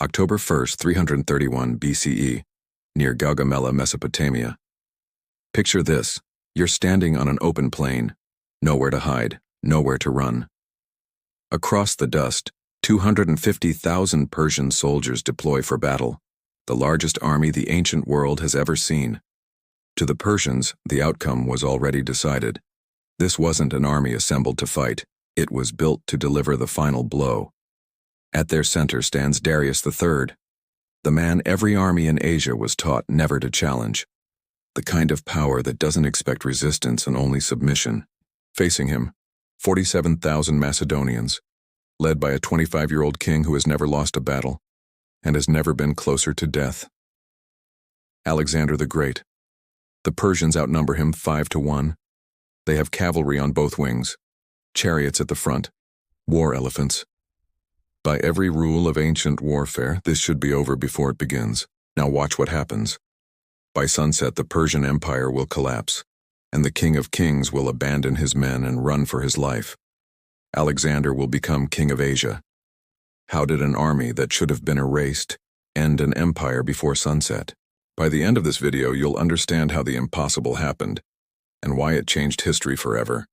October 1st, 331 BCE, near Gaugamela, Mesopotamia. Picture this: you're standing on an open plain, nowhere to hide, nowhere to run. Across the dust, 250,000 Persian soldiers deploy for battle, the largest army the ancient world has ever seen. To the Persians, the outcome was already decided. This wasn't an army assembled to fight, it was built to deliver the final blow. At their center stands Darius III, the man every army in Asia was taught never to challenge, the kind of power that doesn't expect resistance and only submission. Facing him, 47,000 Macedonians, led by a 25-year-old king who has never lost a battle and has never been closer to death. Alexander the Great. The Persians outnumber him 5-1. They have cavalry on both wings, chariots at the front, war elephants. By every rule of ancient warfare, this should be over before it begins. Now watch what happens. By sunset, the Persian Empire will collapse, and the King of Kings will abandon his men and run for his life. Alexander will become king of Asia. How did an army that should have been erased end an empire before sunset? By the end of this video, you'll understand how the impossible happened and why it changed history forever.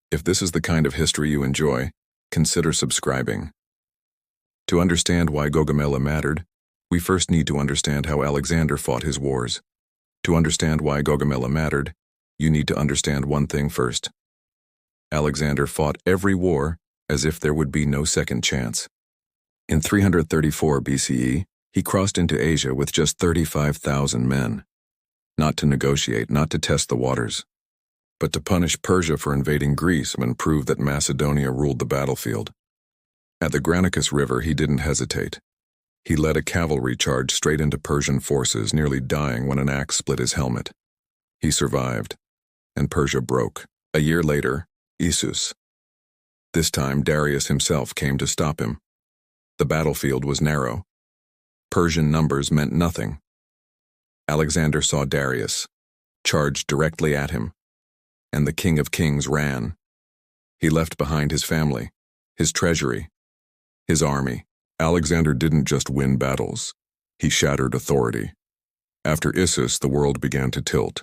If this is the kind of history you enjoy, consider subscribing. To understand why Gaugamela mattered, we first need to understand how Alexander fought his wars. To understand why Gaugamela mattered, you need to understand one thing first. Alexander fought every war as if there would be no second chance. In 334 BCE, he crossed into Asia with just 35,000 men. Not to negotiate, not to test the waters, but to punish Persia for invading Greece and prove that Macedonia ruled the battlefield. At the Granicus River, he didn't hesitate. He led a cavalry charge straight into Persian forces, nearly dying when an axe split his helmet. He survived, and Persia broke. A year later, Issus. This time, Darius himself came to stop him. The battlefield was narrow. Persian numbers meant nothing. Alexander saw Darius, charged directly at him, and the King of Kings ran. He left behind his family, his treasury, his army. Alexander didn't just win battles, he shattered authority. After Issus, the world began to tilt.